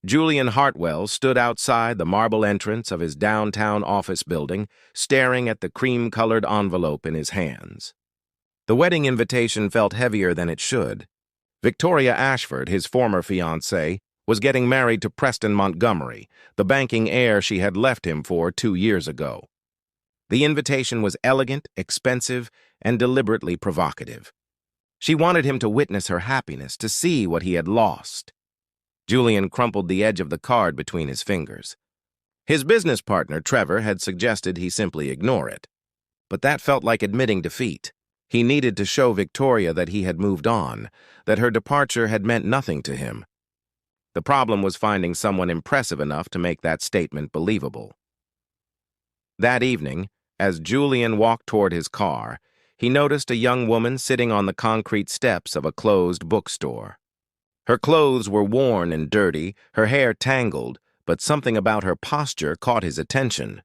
Julian Hartwell stood outside the marble entrance of his downtown office building, staring at the cream-colored envelope in his hands. The wedding invitation felt heavier than it should. Victoria Ashford, his former fiancée, was getting married to Preston Montgomery, the banking heir she had left him for 2 years ago. The invitation was elegant, expensive, and deliberately provocative. She wanted him to witness her happiness, to see what he had lost. Julian crumpled the edge of the card between his fingers. His business partner, Trevor, had suggested he simply ignore it. But that felt like admitting defeat. He needed to show Victoria that he had moved on, that her departure had meant nothing to him. The problem was finding someone impressive enough to make that statement believable. That evening, as Julian walked toward his car, he noticed a young woman sitting on the concrete steps of a closed bookstore. Her clothes were worn and dirty, her hair tangled, but something about her posture caught his attention.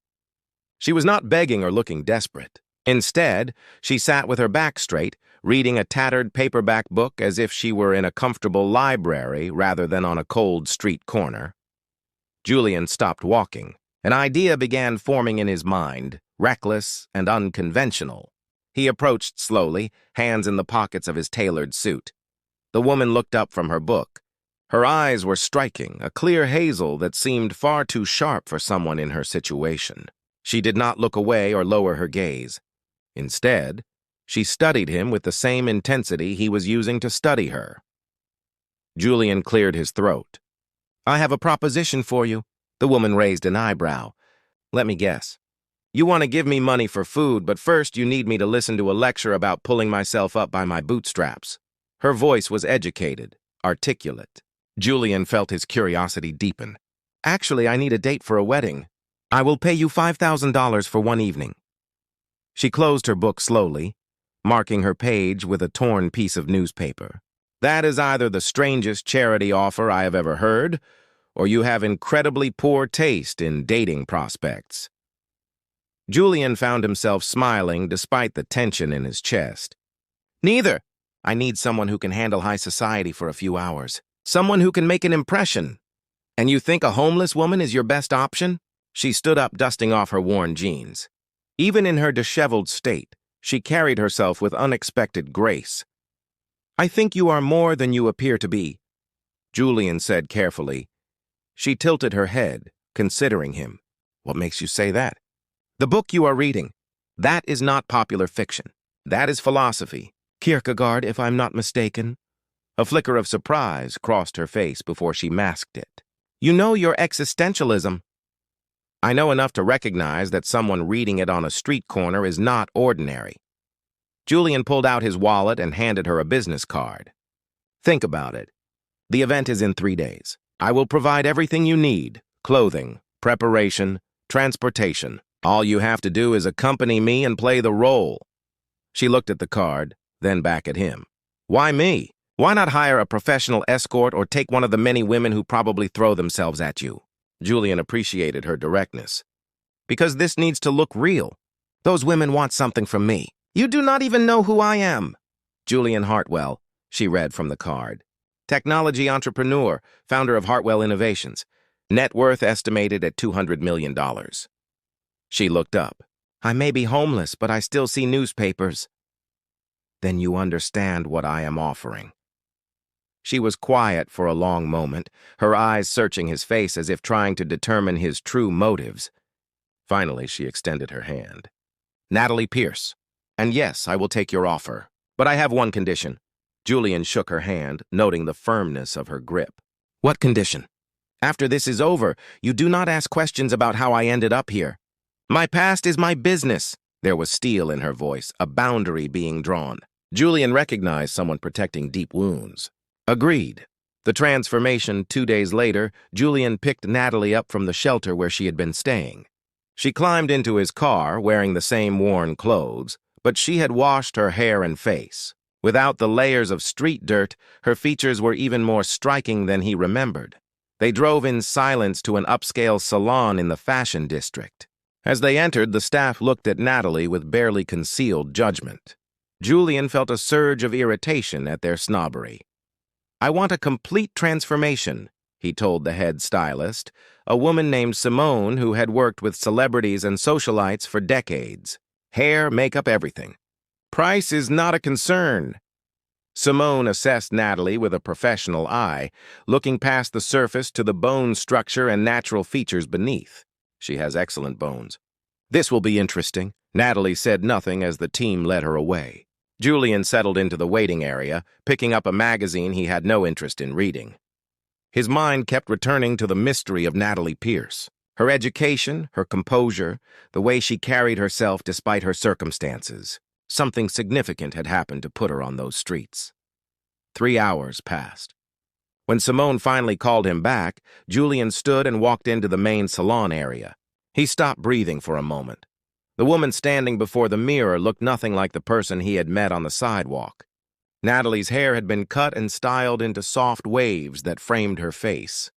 She was not begging or looking desperate. Instead, she sat with her back straight, reading a tattered paperback book as if she were in a comfortable library rather than on a cold street corner. Julian stopped walking. An idea began forming in his mind, reckless and unconventional. He approached slowly, hands in the pockets of his tailored suit. The woman looked up from her book. Her eyes were striking, a clear hazel that seemed far too sharp for someone in her situation. She did not look away or lower her gaze. Instead, she studied him with the same intensity he was using to study her. Julian cleared his throat. "I have a proposition for you." The woman raised an eyebrow. "Let me guess. You want to give me money for food, but first you need me to listen to a lecture about pulling myself up by my bootstraps." Her voice was educated, articulate. Julian felt his curiosity deepen. "Actually, I need a date for a wedding. I will pay you $5,000 for one evening." She closed her book slowly, marking her page with a torn piece of newspaper. "That is either the strangest charity offer I have ever heard, or you have incredibly poor taste in dating prospects." Julian found himself smiling despite the tension in his chest. "Neither. I need someone who can handle high society for a few hours. Someone who can make an impression. And you think a homeless woman is your best option?" She stood up, dusting off her worn jeans. Even in her disheveled state, she carried herself with unexpected grace. "I think you are more than you appear to be," Julian said carefully. She tilted her head, considering him. "What makes you say that?" "The book you are reading. That is not popular fiction. That is philosophy. Kierkegaard, if I'm not mistaken." A flicker of surprise crossed her face before she masked it. "You know your existentialism." "I know enough to recognize that someone reading it on a street corner is not ordinary." Julian pulled out his wallet and handed her a business card. "Think about it. The event is in 3 days. I will provide everything you need: clothing, preparation, transportation. All you have to do is accompany me and play the role." She looked at the card, then back at him. "Why me? Why not hire a professional escort or take one of the many women who probably throw themselves at you?" Julian appreciated her directness. "Because this needs to look real. Those women want something from me. You do not even know who I am." "Julian Hartwell," she read from the card. "Technology entrepreneur, founder of Hartwell Innovations. Net worth estimated at $200 million. She looked up. "I may be homeless, but I still see newspapers." "Then you understand what I am offering." She was quiet for a long moment, her eyes searching his face as if trying to determine his true motives. Finally, she extended her hand. "Natalie Pierce. And yes, I will take your offer. But I have one condition." Julian shook her hand, noting the firmness of her grip. "What condition?" "After this is over, you do not ask questions about how I ended up here. My past is my business." There was steel in her voice, a boundary being drawn. Julian recognized someone protecting deep wounds. Agreed. The transformation 2 days later, Julian picked Natalie up from the shelter where she had been staying. She climbed into his car, wearing the same worn clothes, but she had washed her hair and face. Without the layers of street dirt, her features were even more striking than he remembered. They drove in silence to an upscale salon in the fashion district. As they entered, the staff looked at Natalie with barely concealed judgment. Julian felt a surge of irritation at their snobbery. "I want a complete transformation," he told the head stylist, a woman named Simone who had worked with celebrities and socialites for decades. Hair, makeup, everything. Price is not a concern. Simone assessed Natalie with a professional eye, looking past the surface to the bone structure and natural features beneath. She has excellent bones. This will be interesting. Natalie said nothing as the team led her away. Julian settled into the waiting area, picking up a magazine he had no interest in reading. His mind kept returning to the mystery of Natalie Pierce. Her education, her composure, the way she carried herself despite her circumstances. Something significant had happened to put her on those streets. 3 hours passed. When Simone finally called him back, Julian stood and walked into the main salon area. He stopped breathing for a moment. The woman standing before the mirror looked nothing like the person he had met on the sidewalk. Natalie's hair had been cut and styled into soft waves that framed her face.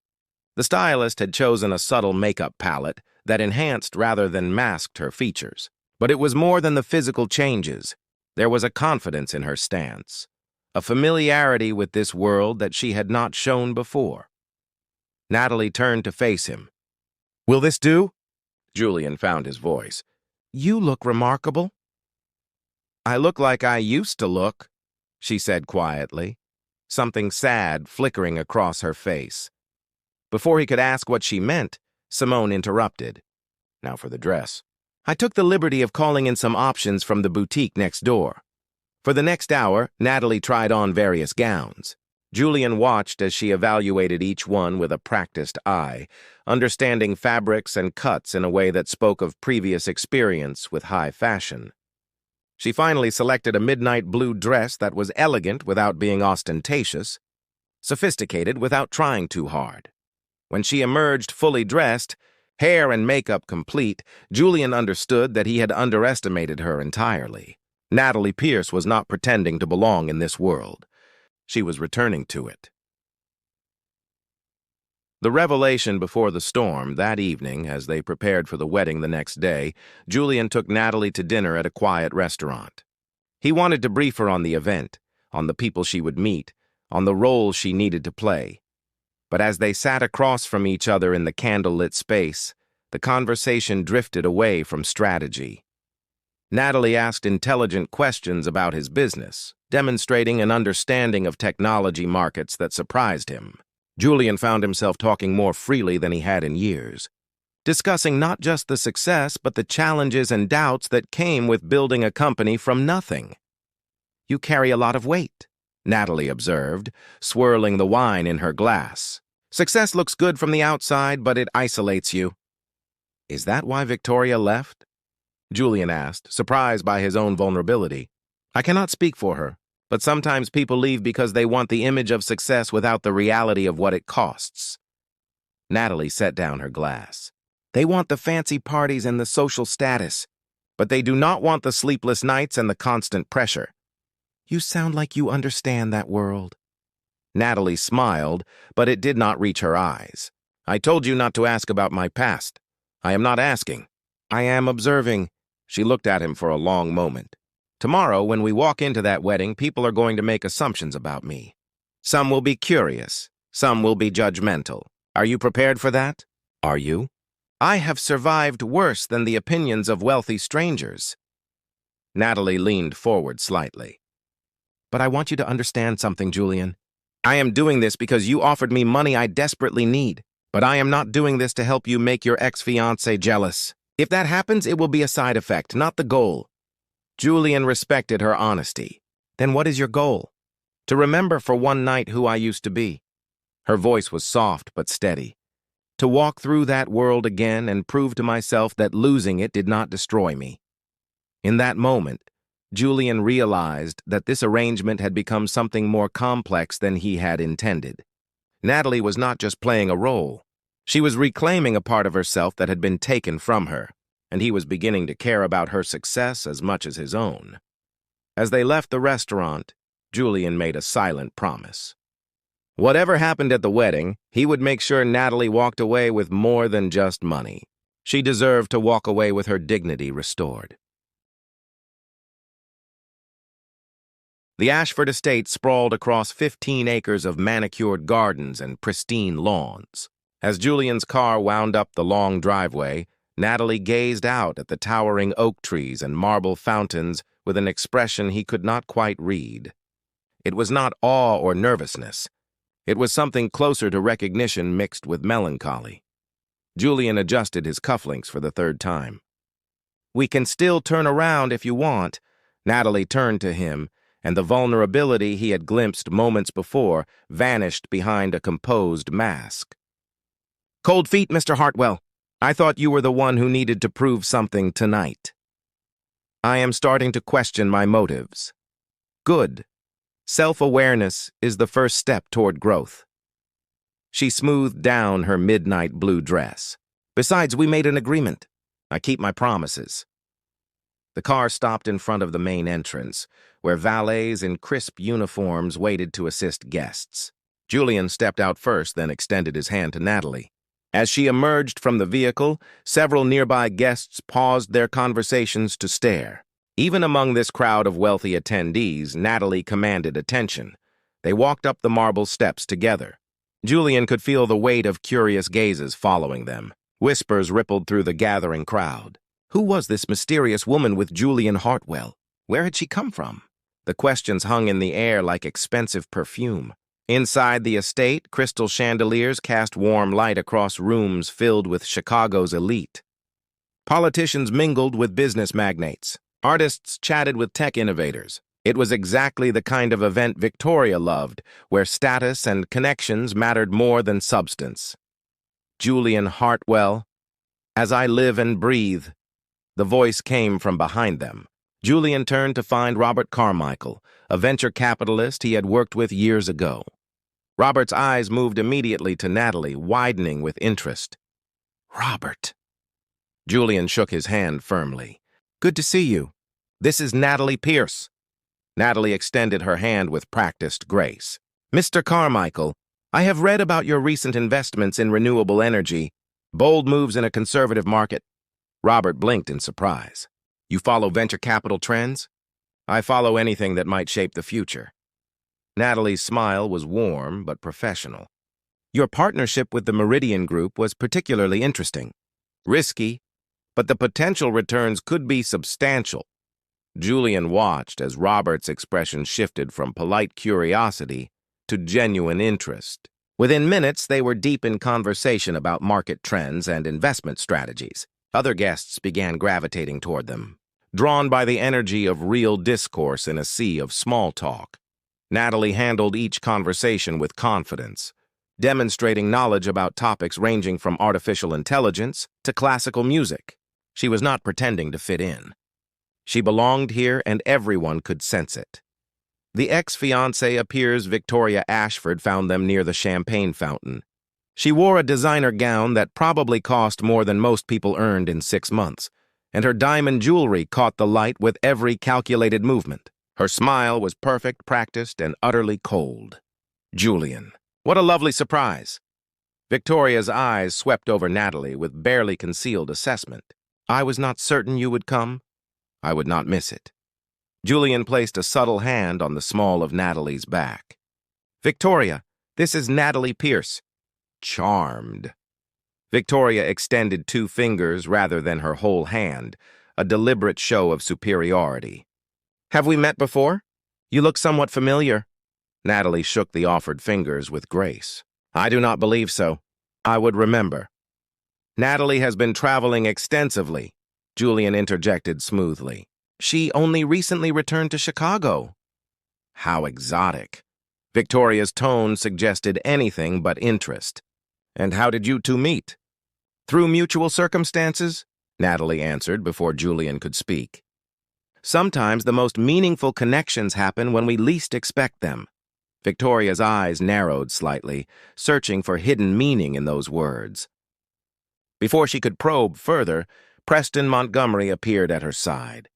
The stylist had chosen a subtle makeup palette that enhanced rather than masked her features. But it was more than the physical changes. There was a confidence in her stance, a familiarity with this world that she had not shown before. Natalie turned to face him. "Will this do?" Julian found his voice. "You look remarkable." "I look like I used to look," she said quietly, something sad flickering across her face. Before he could ask what she meant, Simone interrupted. "Now for the dress." I took the liberty of calling in some options from the boutique next door. For the next hour, Natalie tried on various gowns. Julian watched as she evaluated each one with a practiced eye, understanding fabrics and cuts in a way that spoke of previous experience with high fashion. She finally selected a midnight blue dress that was elegant without being ostentatious, sophisticated without trying too hard. When she emerged fully dressed, hair and makeup complete, Julian understood that he had underestimated her entirely. Natalie Pierce was not pretending to belong in this world. She was returning to it. The revelation before the storm that evening, as they prepared for the wedding the next day, Julian took Natalie to dinner at a quiet restaurant. He wanted to brief her on the event, on the people she would meet, on the role she needed to play. But as they sat across from each other in the candlelit space, the conversation drifted away from strategy. Natalie asked intelligent questions about his business, demonstrating an understanding of technology markets that surprised him. Julian found himself talking more freely than he had in years, discussing not just the success but the challenges and doubts that came with building a company from nothing. "You carry a lot of weight," Natalie observed, swirling the wine in her glass. "Success looks good from the outside, but it isolates you." "Is that why Victoria left?" Julian asked, surprised by his own vulnerability. "I cannot speak for her, but sometimes people leave because they want the image of success without the reality of what it costs." Natalie set down her glass. "They want the fancy parties and the social status, but they do not want the sleepless nights and the constant pressure." "You sound like you understand that world." Natalie smiled, but it did not reach her eyes. "I told you not to ask about my past. I am not asking. I am observing." She looked at him for a long moment. "Tomorrow, when we walk into that wedding, people are going to make assumptions about me. Some will be curious. Some will be judgmental. Are you prepared for that? Are you? I have survived worse than the opinions of wealthy strangers." Natalie leaned forward slightly. "But I want you to understand something, Julian. I am doing this because you offered me money I desperately need, but I am not doing this to help you make your ex-fiancée jealous. If that happens, it will be a side effect, not the goal." Julian respected her honesty. "Then what is your goal?" "To remember for one night who I used to be." Her voice was soft but steady. "To walk through that world again and prove to myself that losing it did not destroy me." In that moment, Julian realized that this arrangement had become something more complex than he had intended. Natalie was not just playing a role. She was reclaiming a part of herself that had been taken from her, and he was beginning to care about her success as much as his own. As they left the restaurant, Julian made a silent promise. Whatever happened at the wedding, he would make sure Natalie walked away with more than just money. She deserved to walk away with her dignity restored. The Ashford estate sprawled across 15 acres of manicured gardens and pristine lawns. As Julian's car wound up the long driveway, Natalie gazed out at the towering oak trees and marble fountains with an expression he could not quite read. It was not awe or nervousness. It was something closer to recognition mixed with melancholy. Julian adjusted his cufflinks for the third time. "We can still turn around if you want." Natalie turned to him, and the vulnerability he had glimpsed moments before vanished behind a composed mask. "Cold feet, Mr. Hartwell. I thought you were the one who needed to prove something tonight." "I am starting to question my motives." "Good. Self-awareness is the first step toward growth." She smoothed down her midnight blue dress. "Besides, we made an agreement. I keep my promises." The car stopped in front of the main entrance, where valets in crisp uniforms waited to assist guests. Julian stepped out first, then extended his hand to Natalie. As she emerged from the vehicle, several nearby guests paused their conversations to stare. Even among this crowd of wealthy attendees, Natalie commanded attention. They walked up the marble steps together. Julian could feel the weight of curious gazes following them. Whispers rippled through the gathering crowd. Who was this mysterious woman with Julian Hartwell? Where had she come from? The questions hung in the air like expensive perfume. Inside the estate, crystal chandeliers cast warm light across rooms filled with Chicago's elite. Politicians mingled with business magnates. Artists chatted with tech innovators. It was exactly the kind of event Victoria loved, where status and connections mattered more than substance. "Julian Hartwell, as I live and breathe." The voice came from behind them. Julian turned to find Robert Carmichael, a venture capitalist he had worked with years ago. Robert's eyes moved immediately to Natalie, widening with interest. "Robert." Julian shook his hand firmly. "Good to see you. This is Natalie Pierce." Natalie extended her hand with practiced grace. "Mr. Carmichael, I have read about your recent investments in renewable energy, bold moves in a conservative market." Robert blinked in surprise. "You follow venture capital trends?" "I follow anything that might shape the future." Natalie's smile was warm but professional. "Your partnership with the Meridian Group was particularly interesting. Risky, but the potential returns could be substantial." Julian watched as Robert's expression shifted from polite curiosity to genuine interest. Within minutes, they were deep in conversation about market trends and investment strategies. Other guests began gravitating toward them, drawn by the energy of real discourse in a sea of small talk. Natalie handled each conversation with confidence, demonstrating knowledge about topics ranging from artificial intelligence to classical music. She was not pretending to fit in. She belonged here, and everyone could sense it. The ex-fiancée appears Victoria Ashford found them near the champagne fountain. She wore a designer gown that probably cost more than most people earned in 6 months, and her diamond jewelry caught the light with every calculated movement. Her smile was perfect, practiced, and utterly cold. "Julian, what a lovely surprise." Victoria's eyes swept over Natalie with barely concealed assessment. "I was not certain you would come. I would not miss it." Julian placed a subtle hand on the small of Natalie's back. "Victoria, this is Natalie Pierce." Charmed. Victoria extended 2 fingers rather than her whole hand, a deliberate show of superiority. "Have we met before? You look somewhat familiar." Natalie shook the offered fingers with grace. "I do not believe so. I would remember." "Natalie has been traveling extensively," Julian interjected smoothly. "She only recently returned to Chicago." How exotic. Victoria's tone suggested anything but interest. "And how did you two meet?" "Through mutual circumstances," Natalie answered before Julian could speak. "Sometimes the most meaningful connections happen when we least expect them." Victoria's eyes narrowed slightly, searching for hidden meaning in those words. Before she could probe further, Preston Montgomery appeared at her side.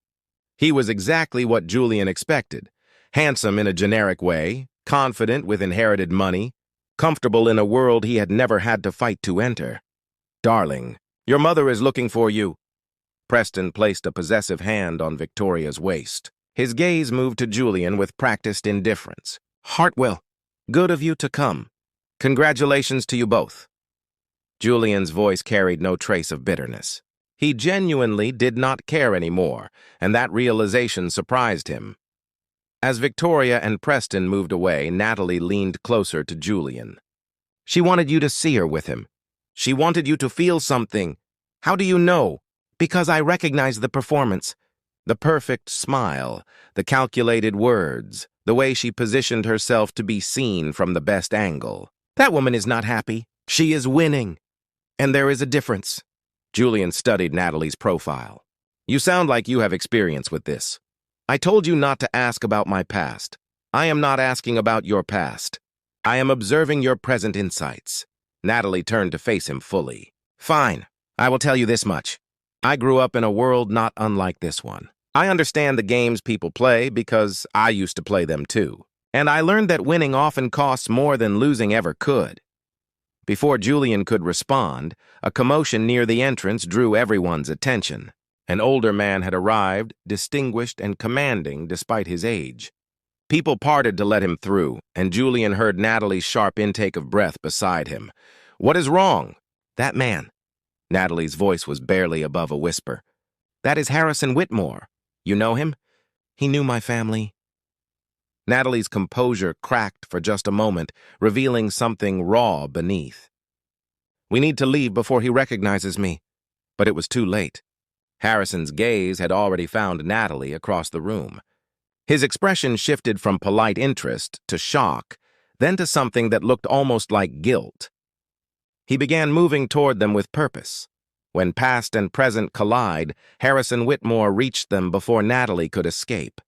He was exactly what Julian expected. Handsome in a generic way, confident with inherited money, comfortable in a world he had never had to fight to enter. "Darling, your mother is looking for you." Preston placed a possessive hand on Victoria's waist. His gaze moved to Julian with practiced indifference. "Hartwell, good of you to come. Congratulations to you both." Julian's voice carried no trace of bitterness. He genuinely did not care anymore, and that realization surprised him. As Victoria and Preston moved away, Natalie leaned closer to Julian. "She wanted you to see her with him. She wanted you to feel something. How do you know?" "Because I recognize the performance. The perfect smile, the calculated words, the way she positioned herself to be seen from the best angle. That woman is not happy. She is winning. And there is a difference." Julian studied Natalie's profile. "You sound like you have experience with this. I told you not to ask about my past. I am not asking about your past. I am observing your present insights." Natalie turned to face him fully. "Fine. I will tell you this much. I grew up in a world not unlike this one. I understand the games people play because I used to play them too. And I learned that winning often costs more than losing ever could." Before Julian could respond, a commotion near the entrance drew everyone's attention. An older man had arrived, distinguished and commanding despite his age. People parted to let him through, and Julian heard Natalie's sharp intake of breath beside him. "What is wrong?" "That man." Natalie's voice was barely above a whisper. "That is Harrison Whitmore. You know him?" "He knew my family." Natalie's composure cracked for just a moment, revealing something raw beneath. "We need to leave before he recognizes me." But it was too late. Harrison's gaze had already found Natalie across the room. His expression shifted from polite interest to shock, then to something that looked almost like guilt. He began moving toward them with purpose. When past and present collide, Harrison Whitmore reached them before Natalie could escape.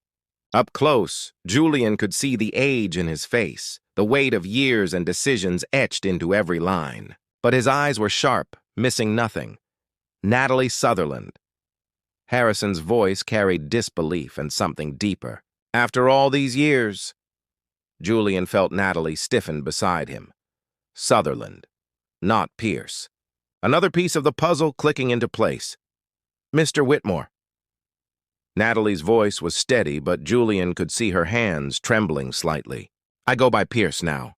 Up close, Julian could see the age in his face, the weight of years and decisions etched into every line. But his eyes were sharp, missing nothing. "Natalie Sutherland." Harrison's voice carried disbelief and something deeper. "After all these years?" Julian felt Natalie stiffen beside him. Sutherland, not Pierce. Another piece of the puzzle clicking into place. "Mr. Whitmore." Natalie's voice was steady, but Julian could see her hands trembling slightly. "I go by Pierce now."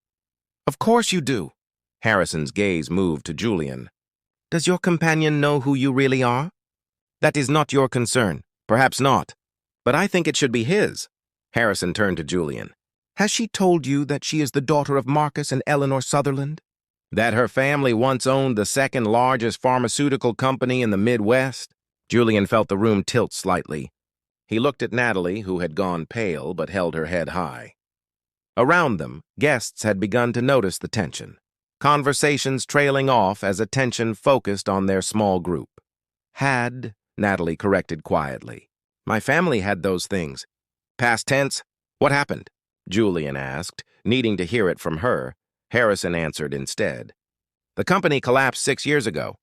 "Of course you do." Harrison's gaze moved to Julian. "Does your companion know who you really are?" "That is not your concern. Perhaps not. But I think it should be his." Harrison turned to Julian. "Has she told you that she is the daughter of Marcus and Eleanor Sutherland? That her family once owned the second largest pharmaceutical company in the Midwest?" Julian felt the room tilt slightly. He looked at Natalie, who had gone pale but held her head high. Around them, guests had begun to notice the tension. Conversations trailing off as attention focused on their small group. Natalie corrected quietly. "My family had those things." "Past tense? What happened?" Julian asked, needing to hear it from her. Harrison answered instead. "The company collapsed 6 years ago.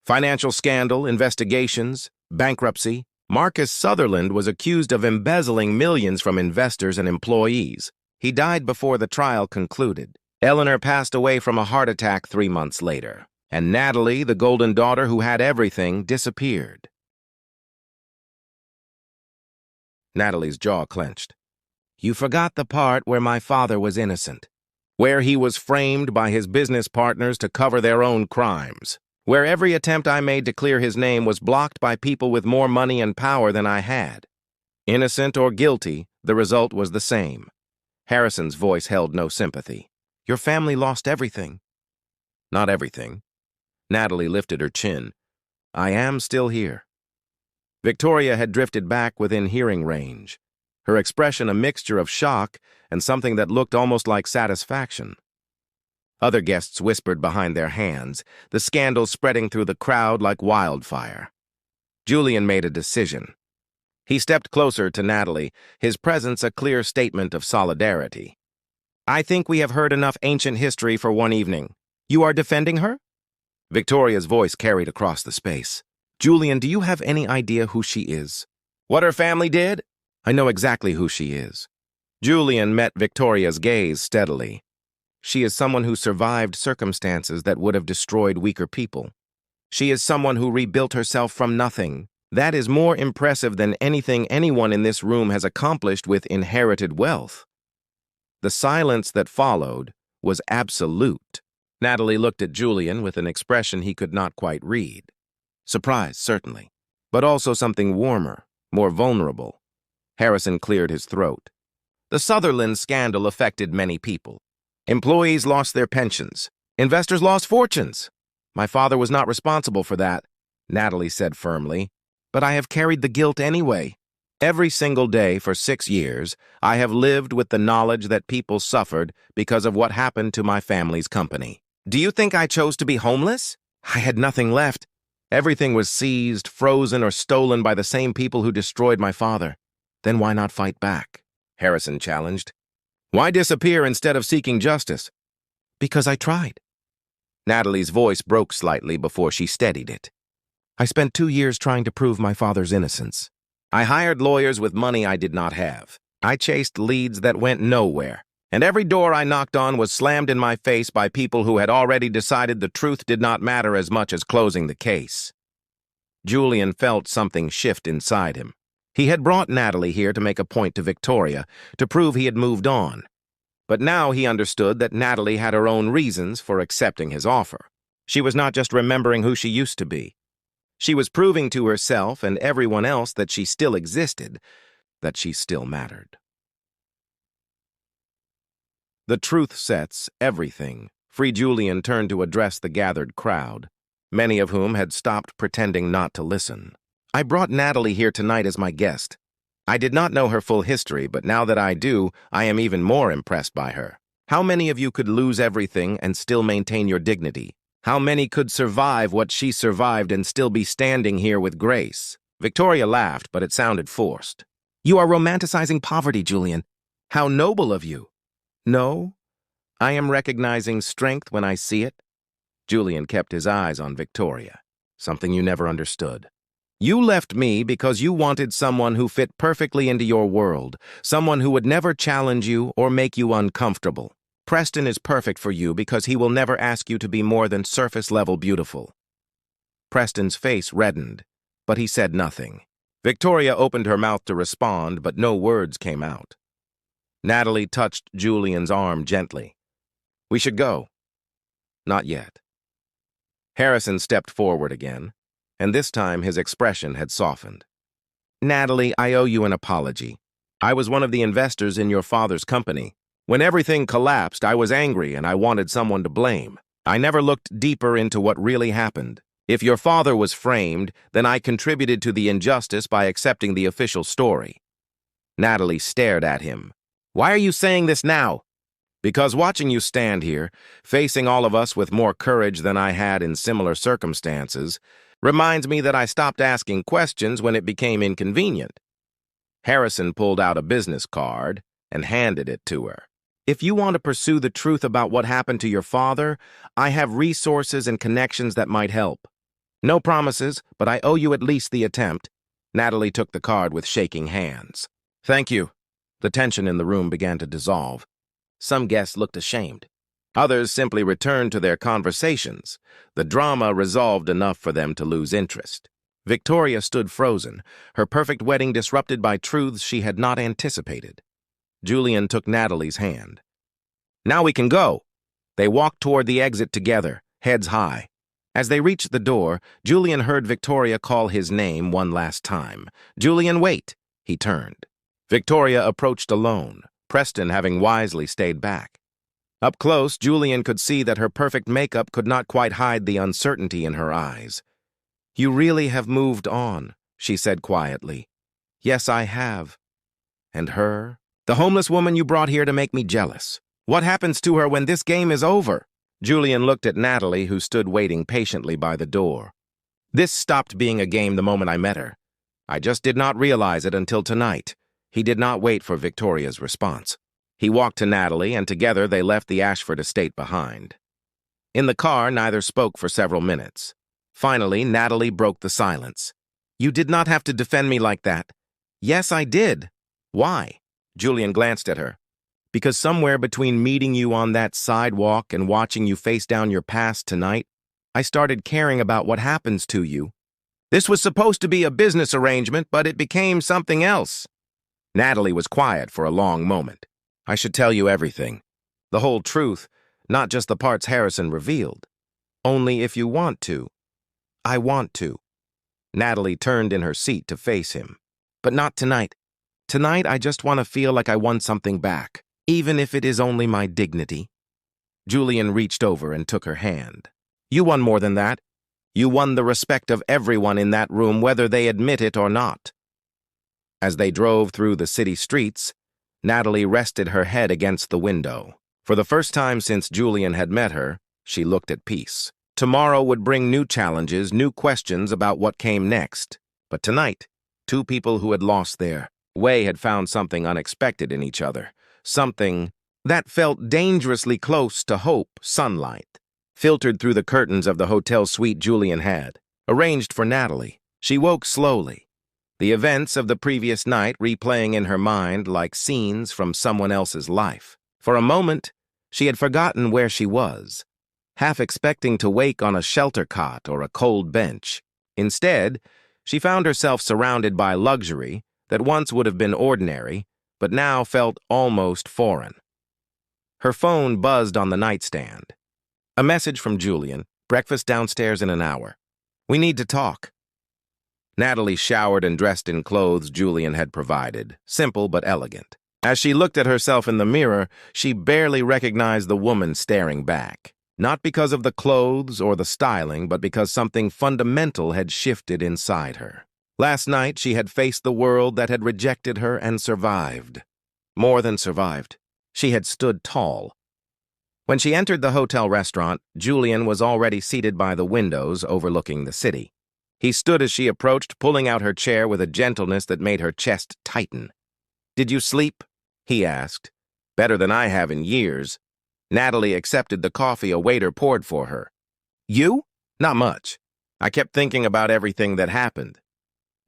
Financial scandal, investigations, bankruptcy. Marcus Sutherland was accused of embezzling millions from investors and employees. He died before the trial concluded. Eleanor passed away from a heart attack 3 months later. And Natalie, the golden daughter who had everything, disappeared." Natalie's jaw clenched. "You forgot the part where my father was innocent. Where he was framed by his business partners to cover their own crimes. Where every attempt I made to clear his name was blocked by people with more money and power than I had. Innocent or guilty, the result was the same." Harrison's voice held no sympathy. "Your family lost everything." "Not everything." Natalie lifted her chin. "I am still here." Victoria had drifted back within hearing range, her expression a mixture of shock and something that looked almost like satisfaction. Other guests whispered behind their hands, the scandal spreading through the crowd like wildfire. Julian made a decision. He stepped closer to Natalie, his presence a clear statement of solidarity. "I think we have heard enough ancient history for one evening. You are defending her?" Victoria's voice carried across the space. "Julian, do you have any idea who she is?" "What her family did?" "I know exactly who she is." Julian met Victoria's gaze steadily. "She is someone who survived circumstances that would have destroyed weaker people. She is someone who rebuilt herself from nothing, That is more impressive than anything anyone in this room has accomplished with inherited wealth." The silence that followed was absolute. Natalie looked at Julian with an expression he could not quite read. Surprise, certainly, but also something warmer, more vulnerable. Harrison cleared his throat. The Sutherland scandal affected many people. Employees lost their pensions. Investors lost fortunes. My father was not responsible for that, Natalie said firmly, but I have carried the guilt anyway. Every single day for 6 years, I have lived with the knowledge that people suffered because of what happened to my family's company. Do you think I chose to be homeless? I had nothing left. Everything was seized, frozen, or stolen by the same people who destroyed my father. Then why not fight back? Harrison challenged. Why disappear instead of seeking justice? Because I tried. Natalie's voice broke slightly before she steadied it. I spent 2 years trying to prove my father's innocence. I hired lawyers with money I did not have. I chased leads that went nowhere. And every door I knocked on was slammed in my face by people who had already decided the truth did not matter as much as closing the case. Julian felt something shift inside him. He had brought Natalie here to make a point to Victoria, to prove he had moved on. But now he understood that Natalie had her own reasons for accepting his offer. She was not just remembering who she used to be. She was proving to herself and everyone else that she still existed, that she still mattered. The truth sets everything. Free Julian turned to address the gathered crowd, many of whom had stopped pretending not to listen. I brought Natalie here tonight as my guest. I did not know her full history, but now that I do, I am even more impressed by her. How many of you could lose everything and still maintain your dignity? How many could survive what she survived and still be standing here with grace? Victoria laughed, but it sounded forced. You are romanticizing poverty, Julian. How noble of you. No, I am recognizing strength when I see it. Julian kept his eyes on Victoria, something you never understood. You left me because you wanted someone who fit perfectly into your world, someone who would never challenge you or make you uncomfortable. Preston is perfect for you because he will never ask you to be more than surface-level beautiful. Preston's face reddened, but he said nothing. Victoria opened her mouth to respond, but no words came out. Natalie touched Julian's arm gently. We should go. Not yet. Harrison stepped forward again, and this time his expression had softened. Natalie, I owe you an apology. I was one of the investors in your father's company. When everything collapsed, I was angry and I wanted someone to blame. I never looked deeper into what really happened. If your father was framed, then I contributed to the injustice by accepting the official story. Natalie stared at him. Why are you saying this now? Because watching you stand here, facing all of us with more courage than I had in similar circumstances, reminds me that I stopped asking questions when it became inconvenient. Harrison pulled out a business card and handed it to her. If you want to pursue the truth about what happened to your father, I have resources and connections that might help. No promises, but I owe you at least the attempt. Natalie took the card with shaking hands. Thank you. The tension in the room began to dissolve. Some guests looked ashamed. Others simply returned to their conversations. The drama resolved enough for them to lose interest. Victoria stood frozen, her perfect wedding disrupted by truths she had not anticipated. Julian took Natalie's hand. Now we can go. They walked toward the exit together, heads high. As they reached the door, Julian heard Victoria call his name one last time. Julian, wait. He turned. Victoria approached alone, Preston having wisely stayed back. Up close, Julian could see that her perfect makeup could not quite hide the uncertainty in her eyes. You really have moved on, she said quietly. Yes, I have. And her? The homeless woman you brought here to make me jealous. What happens to her when this game is over? Julian looked at Natalie, who stood waiting patiently by the door. This stopped being a game the moment I met her. I just did not realize it until tonight. He did not wait for Victoria's response. He walked to Natalie, and together they left the Ashford estate behind. In the car, neither spoke for several minutes. Finally, Natalie broke the silence. You did not have to defend me like that. Yes, I did. Why? Julian glanced at her. Because somewhere between meeting you on that sidewalk and watching you face down your past tonight, I started caring about what happens to you. This was supposed to be a business arrangement, but it became something else. Natalie was quiet for a long moment. I should tell you everything. The whole truth, not just the parts Harrison revealed. Only if you want to. I want to. Natalie turned in her seat to face him. But not tonight. Tonight, I just want to feel like I won something back, even if it is only my dignity. Julian reached over and took her hand. You won more than that. You won the respect of everyone in that room, whether they admit it or not. As they drove through the city streets, Natalie rested her head against the window. For the first time since Julian had met her, she looked at peace. Tomorrow would bring new challenges, new questions about what came next. But tonight, two people who had lost their way had found something unexpected in each other. Something that felt dangerously close to hope, sunlight, filtered through the curtains of the hotel suite Julian had arranged for Natalie. She woke slowly, the events of the previous night replaying in her mind like scenes from someone else's life. For a moment, she had forgotten where she was, half expecting to wake on a shelter cot or a cold bench. Instead, she found herself surrounded by luxury that once would have been ordinary, but now felt almost foreign. Her phone buzzed on the nightstand. A message from Julian, breakfast downstairs in an hour. We need to talk. Natalie showered and dressed in clothes Julian had provided, simple but elegant. As she looked at herself in the mirror, she barely recognized the woman staring back. Not because of the clothes or the styling, but because something fundamental had shifted inside her. Last night, she had faced the world that had rejected her and survived. More than survived. She had stood tall. When she entered the hotel restaurant, Julian was already seated by the windows overlooking the city. He stood as she approached, pulling out her chair with a gentleness that made her chest tighten. "Did you sleep?" he asked. "Better than I have in years." Natalie accepted the coffee a waiter poured for her. "You? Not much. I kept thinking about everything that happened."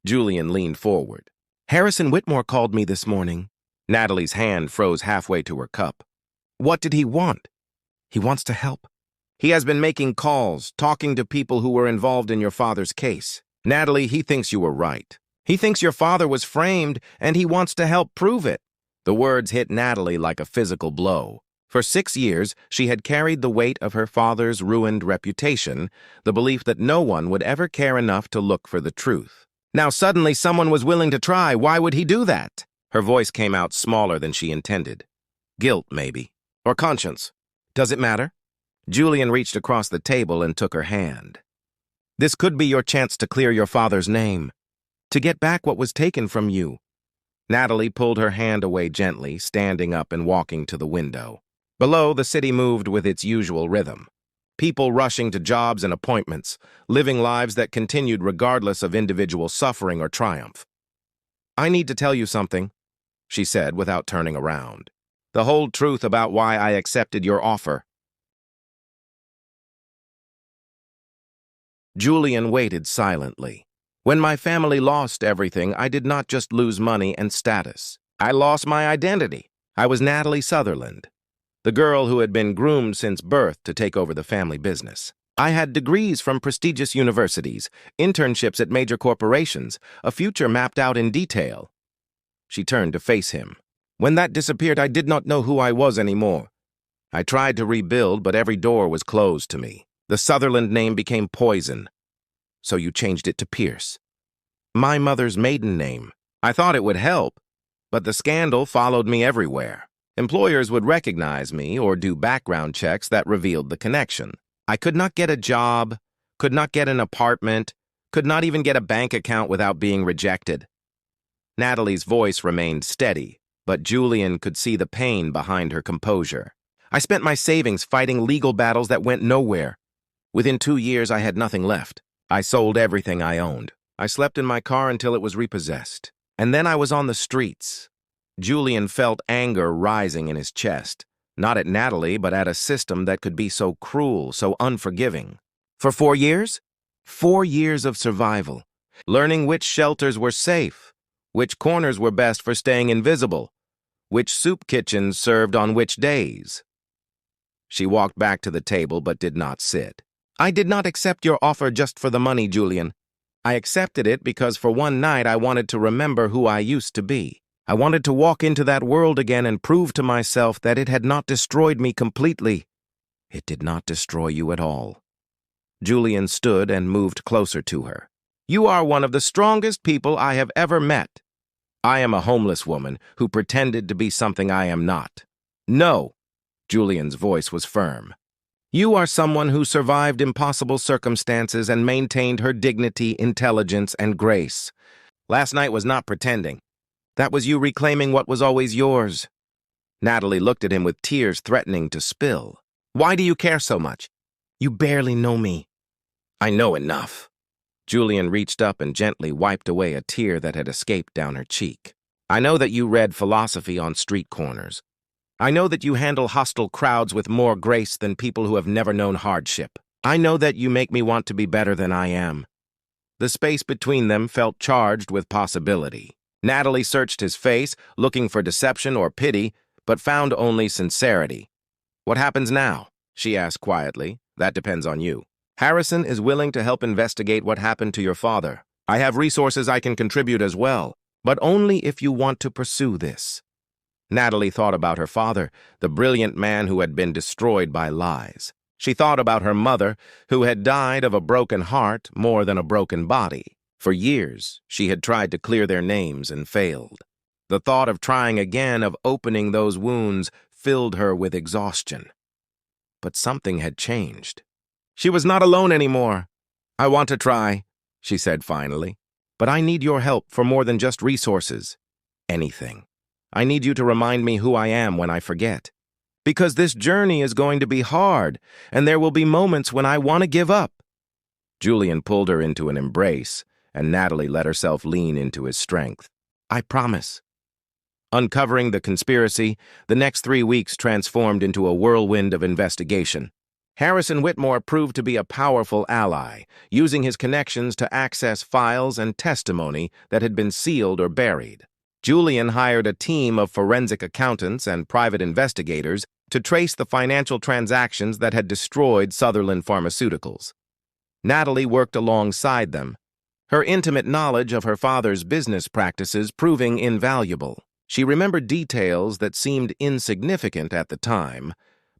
Julian leaned forward. "Harrison Whitmore called me this morning." Natalie's hand froze halfway to her cup. "What did he want?" "He wants to help. He has been making calls, talking to people who were involved in your father's case. Natalie, he thinks you were right. He thinks your father was framed, and he wants to help prove it." The words hit Natalie like a physical blow. For 6 years, she had carried the weight of her father's ruined reputation, the belief that no one would ever care enough to look for the truth. Now suddenly someone was willing to try. Why would he do that? Her voice came out smaller than she intended. Guilt, maybe. Or conscience. Does it matter? Julian reached across the table and took her hand. This could be your chance to clear your father's name, to get back what was taken from you. Natalie pulled her hand away gently, standing up and walking to the window. Below, the city moved with its usual rhythm. People rushing to jobs and appointments, living lives that continued regardless of individual suffering or triumph. "I need to tell you something," she said without turning around. "The whole truth about why I accepted your offer." Julian waited silently. "When my family lost everything, I did not just lose money and status. I lost my identity. I was Natalie Sutherland, the girl who had been groomed since birth to take over the family business. I had degrees from prestigious universities, internships at major corporations, a future mapped out in detail." She turned to face him. "When that disappeared, I did not know who I was anymore. I tried to rebuild, but every door was closed to me. The Sutherland name became poison. So you changed it to Pierce. My mother's maiden name. I thought it would help, but the scandal followed me everywhere. Employers would recognize me or do background checks that revealed the connection. I could not get a job, could not get an apartment, could not even get a bank account without being rejected." Natalie's voice remained steady, but Julian could see the pain behind her composure. "I spent my savings fighting legal battles that went nowhere. Within 2 years, I had nothing left. I sold everything I owned. I slept in my car until it was repossessed. And then I was on the streets." Julian felt anger rising in his chest, not at Natalie, but at a system that could be so cruel, so unforgiving. "For 4 years? 4 years of survival, learning which shelters were safe, which corners were best for staying invisible, which soup kitchens served on which days." She walked back to the table but did not sit. "I did not accept your offer just for the money, Julian. I accepted it because for one night I wanted to remember who I used to be. I wanted to walk into that world again and prove to myself that it had not destroyed me completely. It did not destroy you at all. Julian stood and moved closer to her. You are one of the strongest people I have ever met. I am a homeless woman who pretended to be something I am not. No, Julian's voice was firm. You are someone who survived impossible circumstances and maintained her dignity, intelligence, and grace. Last night was not pretending. That was you reclaiming what was always yours. Natalie looked at him with tears threatening to spill. Why do you care so much? You barely know me. I know enough. Julian reached up and gently wiped away a tear that had escaped down her cheek. I know that you read philosophy on street corners. I know that you handle hostile crowds with more grace than people who have never known hardship. I know that you make me want to be better than I am. The space between them felt charged with possibility. Natalie searched his face, looking for deception or pity, but found only sincerity. What happens now? She asked quietly. That depends on you. Harrison is willing to help investigate what happened to your father. I have resources I can contribute as well, but only if you want to pursue this. Natalie thought about her father, the brilliant man who had been destroyed by lies. She thought about her mother, who had died of a broken heart more than a broken body. For years, she had tried to clear their names and failed. The thought of trying again, of opening those wounds, filled her with exhaustion. But something had changed. She was not alone anymore. I want to try, she said finally. But I need your help for more than just resources. Anything. I need you to remind me who I am when I forget. Because this journey is going to be hard, and there will be moments when I want to give up. Julian pulled her into an embrace, and Natalie let herself lean into his strength. I promise. Uncovering the conspiracy, the next 3 weeks transformed into a whirlwind of investigation. Harrison Whitmore proved to be a powerful ally, using his connections to access files and testimony that had been sealed or buried. Julian hired a team of forensic accountants and private investigators to trace the financial transactions that had destroyed Sutherland Pharmaceuticals. Natalie worked alongside them, her intimate knowledge of her father's business practices proving invaluable. She remembered details that seemed insignificant at the time,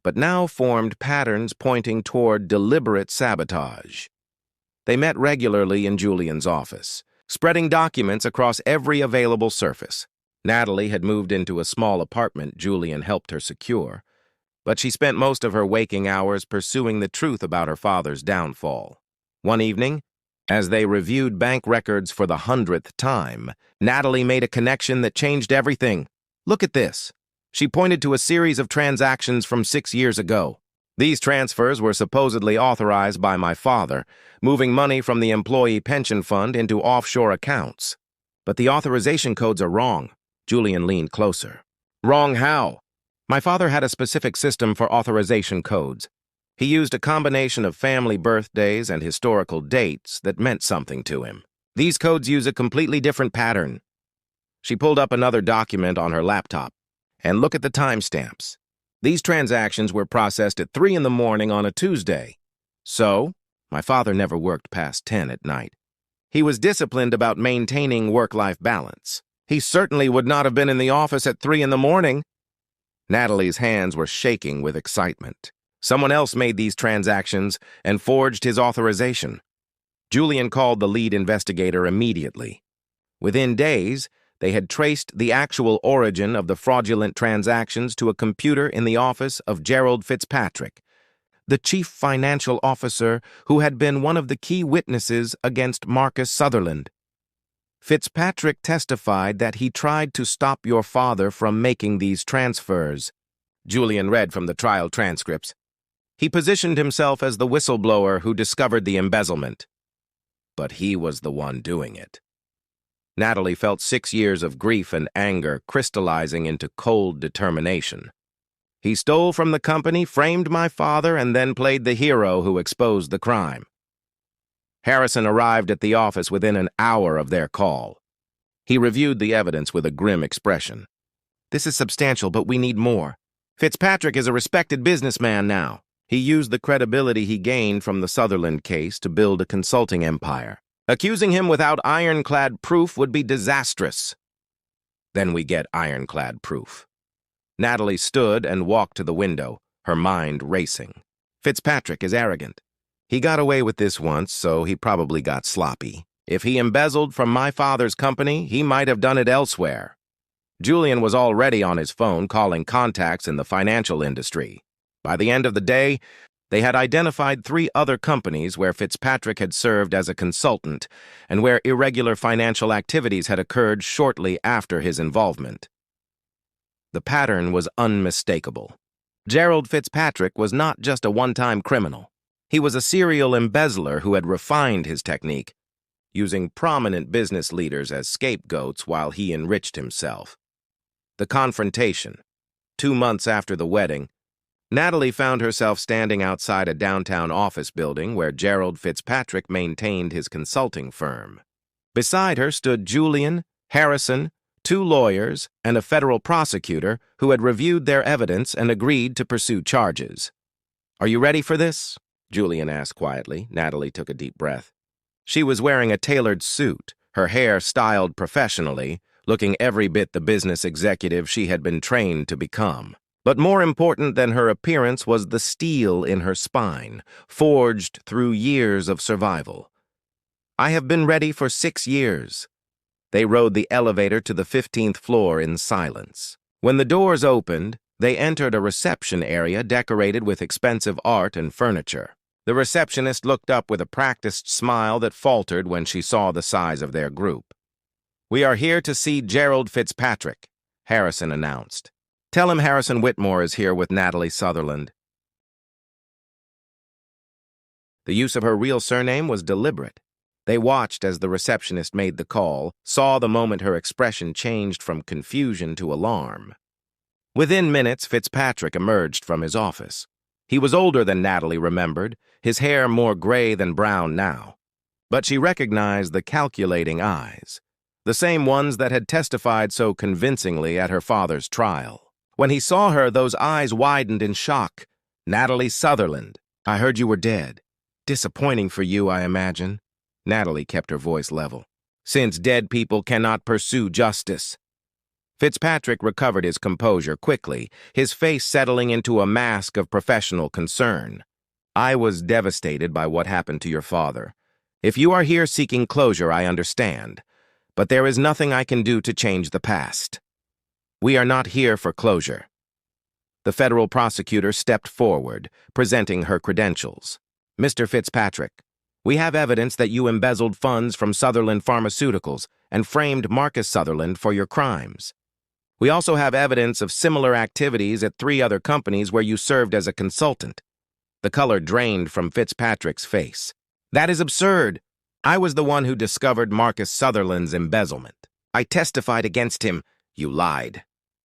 but now formed patterns pointing toward deliberate sabotage. They met regularly in Julian's office, spreading documents across every available surface. Natalie had moved into a small apartment Julian helped her secure, but she spent most of her waking hours pursuing the truth about her father's downfall. One evening, as they reviewed bank records for the 100th time, Natalie made a connection that changed everything. Look at this. She pointed to a series of transactions from 6 years ago. These transfers were supposedly authorized by my father, moving money from the employee pension fund into offshore accounts. But the authorization codes are wrong. Julian leaned closer. Wrong how? My father had a specific system for authorization codes. He used a combination of family birthdays and historical dates that meant something to him. These codes use a completely different pattern. She pulled up another document on her laptop. And look at the timestamps. These transactions were processed at 3 in the morning on a Tuesday. So, my father never worked past 10 at night. He was disciplined about maintaining work-life balance. He certainly would not have been in the office at 3 in the morning. Natalie's hands were shaking with excitement. Someone else made these transactions and forged his authorization. Julian called the lead investigator immediately. Within days, they had traced the actual origin of the fraudulent transactions to a computer in the office of Gerald Fitzpatrick, the chief financial officer who had been one of the key witnesses against Marcus Sutherland. Fitzpatrick testified that he tried to stop your father from making these transfers. Julian read from the trial transcripts. He positioned himself as the whistleblower who discovered the embezzlement. But he was the one doing it. Natalie felt 6 years of grief and anger crystallizing into cold determination. He stole from the company, framed my father, and then played the hero who exposed the crime. Harrison arrived at the office within an hour of their call. He reviewed the evidence with a grim expression. This is substantial, but we need more. Fitzpatrick is a respected businessman now. He used the credibility he gained from the Sutherland case to build a consulting empire. Accusing him without ironclad proof would be disastrous. Then we get ironclad proof. Natalie stood and walked to the window, her mind racing. Fitzpatrick is arrogant. He got away with this once, so he probably got sloppy. If he embezzled from my father's company, he might have done it elsewhere. Julian was already on his phone calling contacts in the financial industry. By the end of the day, they had identified 3 other companies where Fitzpatrick had served as a consultant and where irregular financial activities had occurred shortly after his involvement. The pattern was unmistakable. Gerald Fitzpatrick was not just a one-time criminal. He was a serial embezzler who had refined his technique, using prominent business leaders as scapegoats while he enriched himself. The confrontation. 2 months after the wedding, Natalie found herself standing outside a downtown office building where Gerald Fitzpatrick maintained his consulting firm. Beside her stood Julian, Harrison, 2 lawyers, and a federal prosecutor who had reviewed their evidence and agreed to pursue charges. "Are you ready for this?" Julian asked quietly. Natalie took a deep breath. She was wearing a tailored suit, her hair styled professionally, looking every bit the business executive she had been trained to become. But more important than her appearance was the steel in her spine, forged through years of survival. "I have been ready for 6 years." They rode the elevator to the 15th floor in silence. When the doors opened, they entered a reception area decorated with expensive art and furniture. The receptionist looked up with a practiced smile that faltered when she saw the size of their group. "We are here to see Gerald Fitzpatrick," Harrison announced. "Tell him Harrison Whitmore is here with Natalie Sutherland." The use of her real surname was deliberate. They watched as the receptionist made the call, saw the moment her expression changed from confusion to alarm. Within minutes, Fitzpatrick emerged from his office. He was older than Natalie remembered, his hair more gray than brown now. But she recognized the calculating eyes, the same ones that had testified so convincingly at her father's trial. When he saw her, those eyes widened in shock. "Natalie Sutherland, I heard you were dead. Disappointing for you, I imagine." Natalie kept her voice level. "Since dead people cannot pursue justice." Fitzpatrick recovered his composure quickly, his face settling into a mask of professional concern. "I was devastated by what happened to your father. If you are here seeking closure, I understand. But there is nothing I can do to change the past. We are not here for closure." The federal prosecutor stepped forward, presenting her credentials. "Mr. Fitzpatrick, we have evidence that you embezzled funds from Sutherland Pharmaceuticals and framed Marcus Sutherland for your crimes. We also have evidence of similar activities at 3 other companies where you served as a consultant." The color drained from Fitzpatrick's face. "That is absurd. I was the one who discovered Marcus Sutherland's embezzlement. I testified against him." "You lied."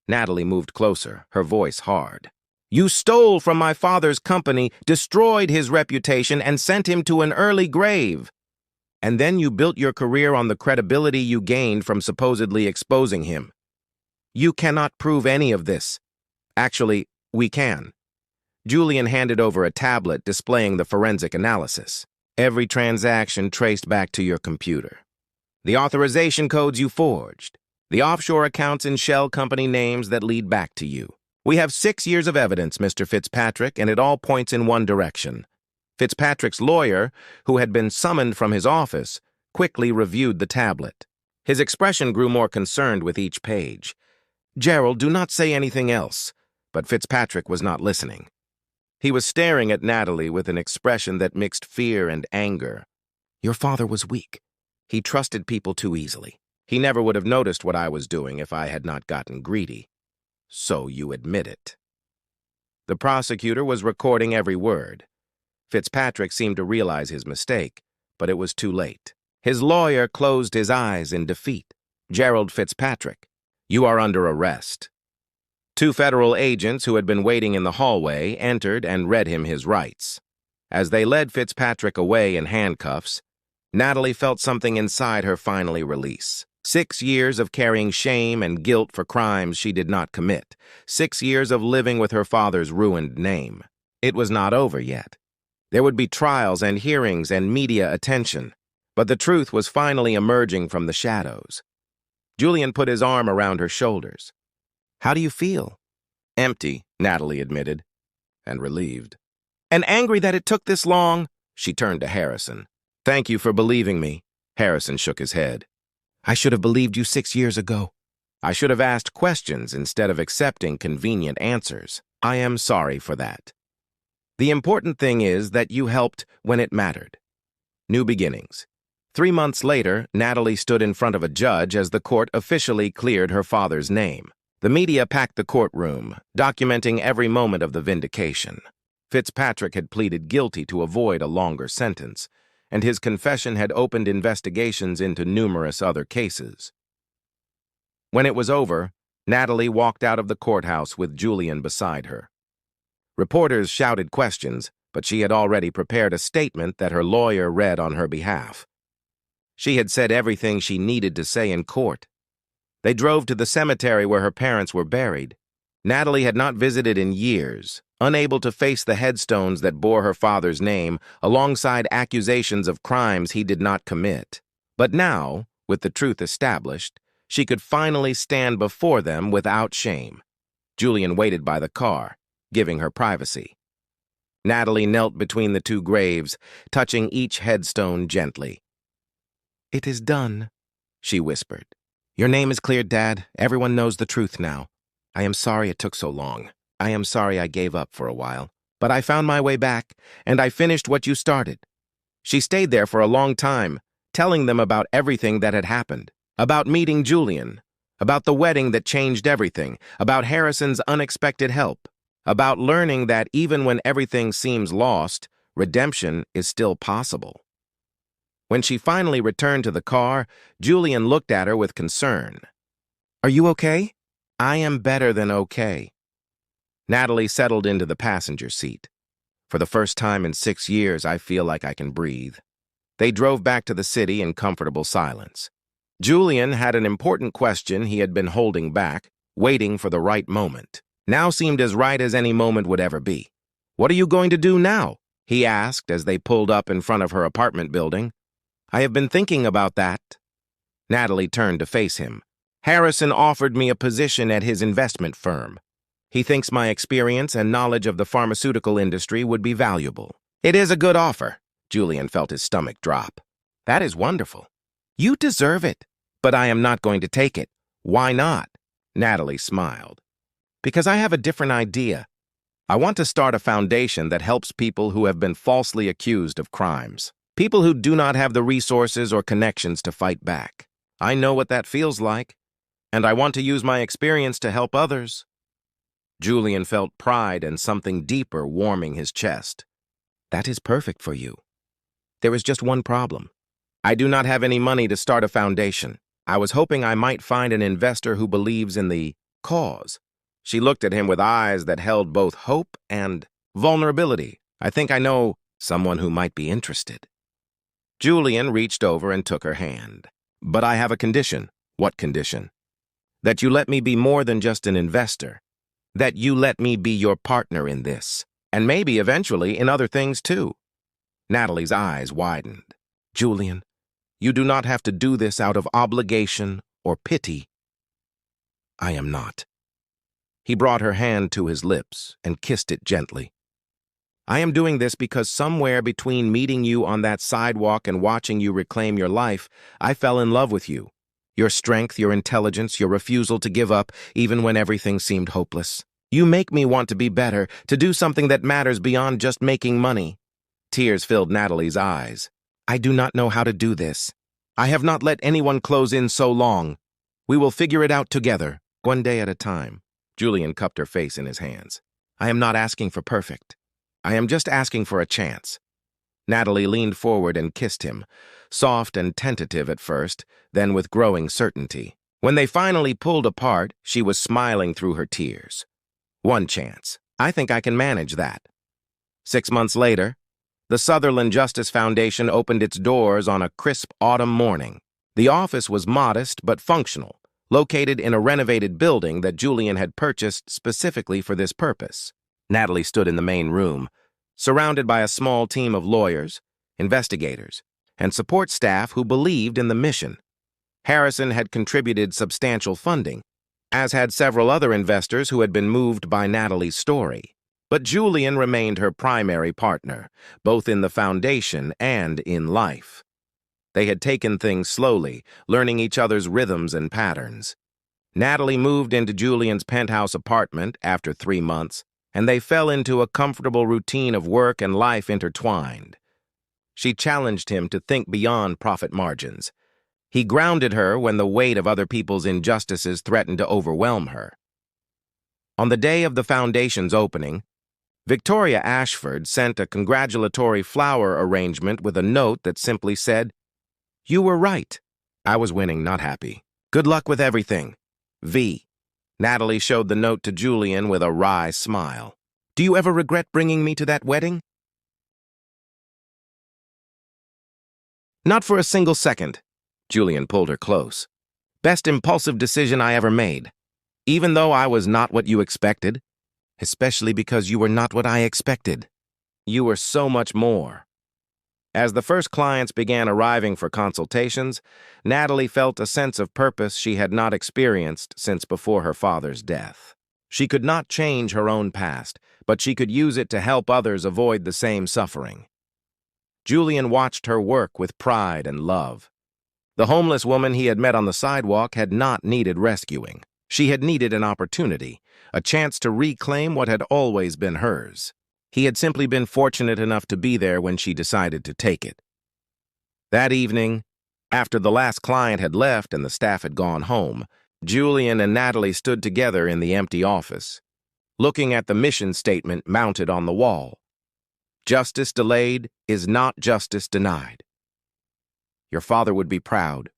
Natalie moved closer, her voice hard. "You stole from my father's company, destroyed his reputation, and sent him to an early grave. And then you built your career on the credibility you gained from supposedly exposing him. You cannot prove any of this. Actually, we can." Julian handed over a tablet displaying the forensic analysis. "Every transaction traced back to your computer. The authorization codes you forged. The offshore accounts and shell company names that lead back to you. We have 6 years of evidence, Mr. Fitzpatrick, and it all points in one direction." Fitzpatrick's lawyer, who had been summoned from his office, quickly reviewed the tablet. His expression grew more concerned with each page. "Gerald, do not say anything else." But Fitzpatrick was not listening. He was staring at Natalie with an expression that mixed fear and anger. "Your father was weak. He trusted people too easily. He never would have noticed what I was doing if I had not gotten greedy. So you admit it." The prosecutor was recording every word. Fitzpatrick seemed to realize his mistake, but it was too late. His lawyer closed his eyes in defeat. "Gerald Fitzpatrick, you are under arrest." 2 federal agents who had been waiting in the hallway entered and read him his rights. As they led Fitzpatrick away in handcuffs, Natalie felt something inside her finally release. 6 years of carrying shame and guilt for crimes she did not commit. 6 years of living with her father's ruined name. It was not over yet. There would be trials and hearings and media attention. But the truth was finally emerging from the shadows. Julian put his arm around her shoulders. "How do you feel?" "Empty," Natalie admitted, and relieved. "And angry that it took this long?" She turned to Harrison. "Thank you for believing me." Harrison shook his head. "I should have believed you 6 years ago. I should have asked questions instead of accepting convenient answers. I am sorry for that. The important thing is that you helped when it mattered." New beginnings. 3 months later, Natalie stood in front of a judge as the court officially cleared her father's name. The media packed the courtroom, documenting every moment of the vindication. Fitzpatrick had pleaded guilty to avoid a longer sentence, and his confession had opened investigations into numerous other cases. When it was over, Natalie walked out of the courthouse with Julian beside her. Reporters shouted questions, but she had already prepared a statement that her lawyer read on her behalf. She had said everything she needed to say in court. They drove to the cemetery where her parents were buried. Natalie had not visited in years, unable to face the headstones that bore her father's name alongside accusations of crimes he did not commit. But now, with the truth established, she could finally stand before them without shame. Julian waited by the car, giving her privacy. Natalie knelt between the two graves, touching each headstone gently. "It is done," she whispered. "Your name is cleared, Dad. Everyone knows the truth now. I am sorry it took so long. I am sorry I gave up for a while. But I found my way back, and I finished what you started." She stayed there for a long time, telling them about everything that had happened, about meeting Julian, about the wedding that changed everything, about Harrison's unexpected help, about learning that even when everything seems lost, redemption is still possible. When she finally returned to the car, Julian looked at her with concern. "Are you okay?" "I am better than okay." Natalie settled into the passenger seat. "For the first time in 6 years, I feel like I can breathe." They drove back to the city in comfortable silence. Julian had an important question he had been holding back, waiting for the right moment. Now seemed as right as any moment would ever be. "What are you going to do now?" he asked as they pulled up in front of her apartment building. "I have been thinking about that." Natalie turned to face him. "Harrison offered me a position at his investment firm. He thinks my experience and knowledge of the pharmaceutical industry would be valuable." "It is a good offer." Julian felt his stomach drop. "That is wonderful. You deserve it. But I am not going to take it." "Why not?" Natalie smiled. "Because I have a different idea. I want to start a foundation that helps people who have been falsely accused of crimes. People who do not have the resources or connections to fight back. I know what that feels like, and I want to use my experience to help others." Julian felt pride and something deeper warming his chest. "That is perfect for you. There is just one problem. I do not have any money to start a foundation. I was hoping I might find an investor who believes in the cause." She looked at him with eyes that held both hope and vulnerability. "I think I know someone who might be interested." Julian reached over and took her hand. "But I have a condition." "What condition?" "That you let me be more than just an investor. That you let me be your partner in this, and maybe eventually in other things too." Natalie's eyes widened. "Julian, you do not have to do this out of obligation or pity." "I am not." He brought her hand to his lips and kissed it gently. "I am doing this because somewhere between meeting you on that sidewalk and watching you reclaim your life, I fell in love with you. Your strength, your intelligence, your refusal to give up, even when everything seemed hopeless. You make me want to be better, to do something that matters beyond just making money." Tears filled Natalie's eyes. "I do not know how to do this. I have not let anyone close in so long. We will figure it out together, one day at a time." Julian cupped her face in his hands. "I am not asking for perfect. I am just asking for a chance." Natalie leaned forward and kissed him, soft and tentative at first, then with growing certainty. When they finally pulled apart, she was smiling through her tears. "One chance. I think I can manage that." 6 months later, the Sutherland Justice Foundation opened its doors on a crisp autumn morning. The office was modest but functional, located in a renovated building that Julian had purchased specifically for this purpose. Natalie stood in the main room, surrounded by a small team of lawyers, investigators, and support staff who believed in the mission. Harrison had contributed substantial funding, as had several other investors who had been moved by Natalie's story. But Julian remained her primary partner, both in the foundation and in life. They had taken things slowly, learning each other's rhythms and patterns. Natalie moved into Julian's penthouse apartment after 3 months, and they fell into a comfortable routine of work and life intertwined. She challenged him to think beyond profit margins. He grounded her when the weight of other people's injustices threatened to overwhelm her. On the day of the foundation's opening, Victoria Ashford sent a congratulatory flower arrangement with a note that simply said, "You were right. I was winning, not happy. Good luck with everything. V." Natalie showed the note to Julian with a wry smile. "Do you ever regret bringing me to that wedding?" "Not for a single second." Julian pulled her close. "Best impulsive decision I ever made. Even though I was not what you expected. Especially because you were not what I expected. You were so much more." As the first clients began arriving for consultations, Natalie felt a sense of purpose she had not experienced since before her father's death. She could not change her own past, but she could use it to help others avoid the same suffering. Julian watched her work with pride and love. The homeless woman he had met on the sidewalk had not needed rescuing. She had needed an opportunity, a chance to reclaim what had always been hers. He had simply been fortunate enough to be there when she decided to take it. That evening, after the last client had left and the staff had gone home, Julian and Natalie stood together in the empty office, looking at the mission statement mounted on the wall. "Justice delayed is not justice denied." "Your father would be proud,"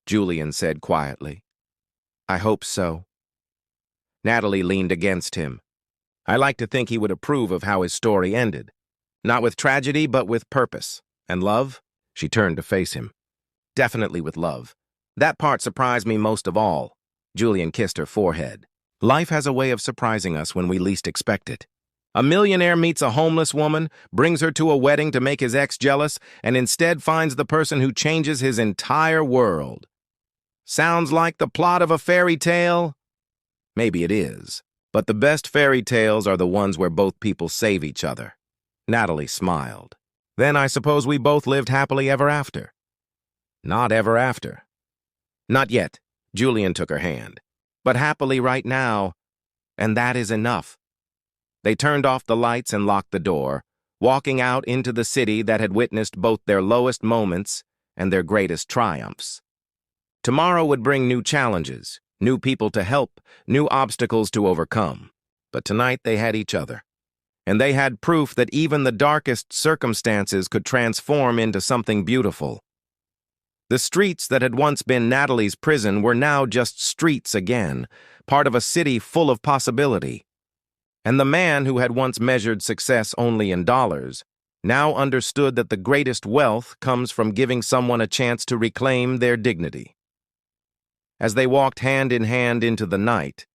Julian said quietly. "I hope so." Natalie leaned against him. "I like to think he would approve of how his story ended. Not with tragedy, but with purpose. And love?" She turned to face him. "Definitely with love. That part surprised me most of all." Julian kissed her forehead. "Life has a way of surprising us when we least expect it. A millionaire meets a homeless woman, brings her to a wedding to make his ex jealous, and instead finds the person who changes his entire world. Sounds like the plot of a fairy tale? Maybe it is. But the best fairy tales are the ones where both people save each other." Natalie smiled. "Then I suppose we both lived happily ever after." "Not ever after." "Not yet." Julian took her hand. "But happily right now, and that is enough." They turned off the lights and locked the door, walking out into the city that had witnessed both their lowest moments and their greatest triumphs. Tomorrow would bring new challenges, new people to help, new obstacles to overcome. But tonight they had each other. And they had proof that even the darkest circumstances could transform into something beautiful. The streets that had once been Natalie's prison were now just streets again, part of a city full of possibility. And the man who had once measured success only in dollars now understood that the greatest wealth comes from giving someone a chance to reclaim their dignity. As they walked hand in hand into the night,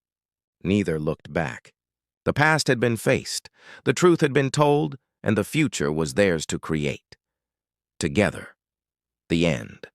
neither looked back. The past had been faced, the truth had been told, and the future was theirs to create. Together. The end.